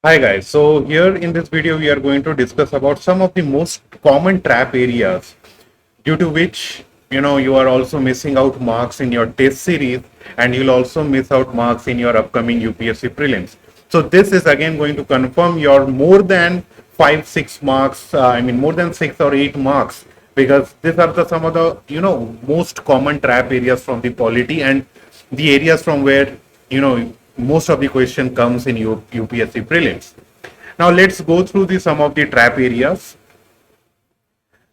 Hi guys, so here in this video we are going to discuss about some of the most common trap areas due to which you are also missing out marks in your test series and you'll also miss out marks in your upcoming UPSC prelims. So this is again going to confirm your more than 5 6 marks, more than 6 or 8 marks, because these are the some of the most common trap areas from the polity and the areas from where most of the question comes in UPSC prelims. Now let's go through the some of the trap areas.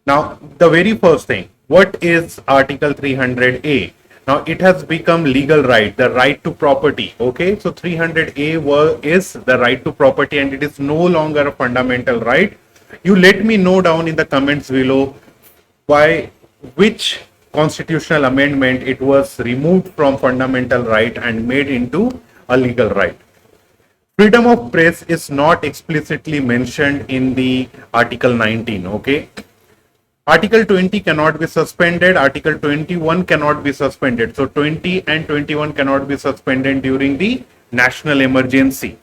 Now the very first thing, what is Article 300A? Now it has become legal right, the right to property. Okay, so 300A is the right to property and it is no longer a fundamental right. You let me know down in the comments below by which constitutional amendment it was removed from fundamental right and made into a legal right. Freedom of press is not explicitly mentioned in the Article 19. Okay, Article 20 cannot be suspended, Article 21 cannot be suspended. So 20 and 21 cannot be suspended during the national emergency.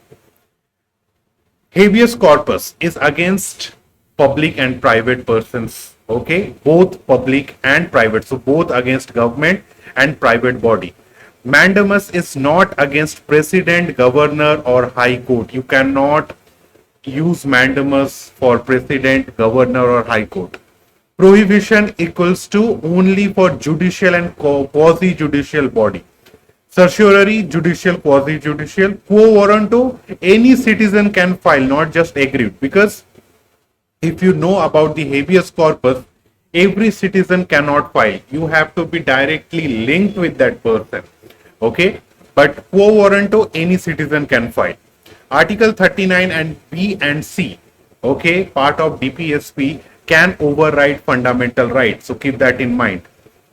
Habeas corpus is against public and private persons. Okay, both public and private. So both against government and private body. Mandamus is not against president, governor, or high court. You cannot use mandamus for president, governor, or high court. Prohibition equals to only for judicial and quasi-judicial body. Certiorari, judicial, quasi-judicial, quo warranto, any citizen can file, not just aggrieved. Because if you know about the habeas corpus, every citizen cannot file. You have to be directly linked with that person. Okay, but quo warranto, any citizen can file. Article 39 and B and C, okay, part of DPSP can override fundamental rights. So keep that in mind.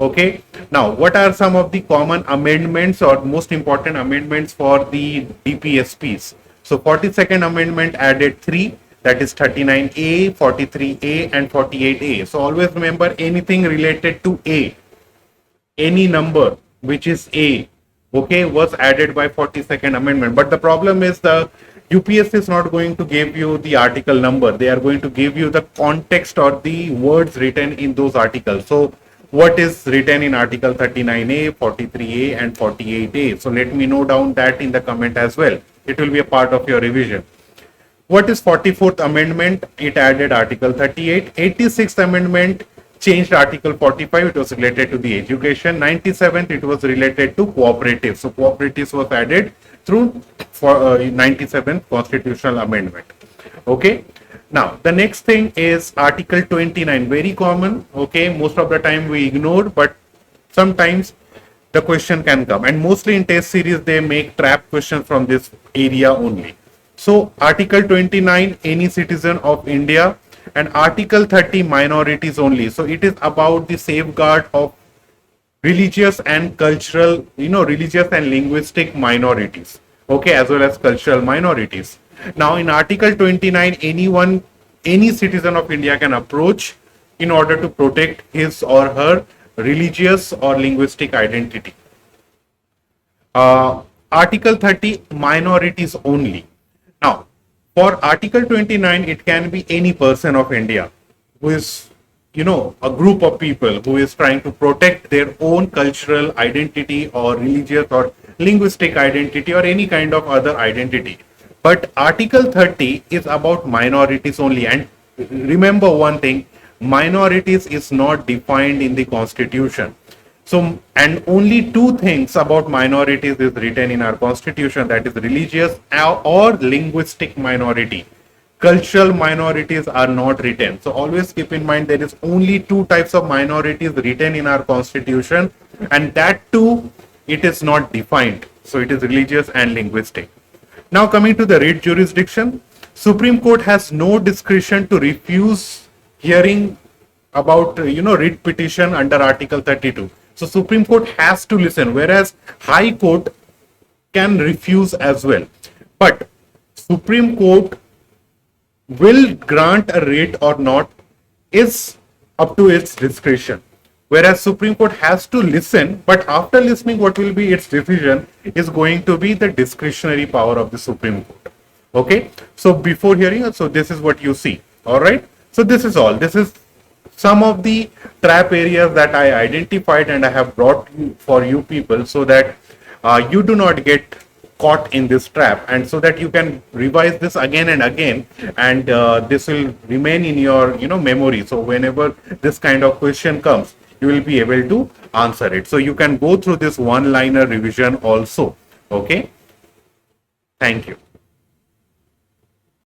Okay, now what are some of the common amendments or most important amendments for the DPSPs? So 42nd amendment added 3, that is 39A, 43A and 48A. So always remember anything related to A, any number which is A, okay, was added by 42nd amendment. But the problem is the UPSC is not going to give you the article number. They are going to give you the context or the words written in those articles. So what is written in Article 39A, 43A and 48A? So let me know down that in the comment as well. It will be a part of your revision. What is 44th amendment? It added Article 38. 86th amendment changed Article 45. It was related to the education. 97th, it was related to cooperatives. So cooperatives was added through 97th constitutional amendment. Okay. Now the next thing is Article 29. Very common. Okay. Most of the time we ignore, but sometimes the question can come. And mostly in test series, they make trap questions from this area only. So Article 29, any citizen of India, and Article 30, minorities only. So it is about the safeguard of religious and cultural, religious and linguistic minorities, okay, as well as cultural minorities. Now in Article 29, anyone, any citizen of India can approach in order to protect his or her religious or linguistic identity. Article 30, minorities only. Now, for Article 29, it can be any person of India who is, a group of people who is trying to protect their own cultural identity or religious or linguistic identity or any kind of other identity. But Article 30 is about minorities only. And remember one thing, minorities is not defined in the Constitution. So, and only two things about minorities is written in our constitution, that is religious or linguistic minority. Cultural minorities are not written. So always keep in mind there is only two types of minorities written in our constitution, and that too, it is not defined. So it is religious and linguistic. Now coming to the writ jurisdiction, Supreme Court has no discretion to refuse hearing about writ petition under Article 32. So Supreme Court has to listen, whereas High Court can refuse as well. But Supreme Court will grant a writ or not is up to its discretion. Whereas Supreme Court has to listen, but after listening, what will be its decision is going to be the discretionary power of the Supreme Court. Okay, so before hearing, so this is what you see. All right, so this is all. This is some of the trap areas that I identified and I have brought for you people, so that you do not get caught in this trap, and so that you can revise this again and again, and this will remain in your memory. So whenever this kind of question comes, you will be able to answer it. So you can go through this one liner revision also. Okay, thank you.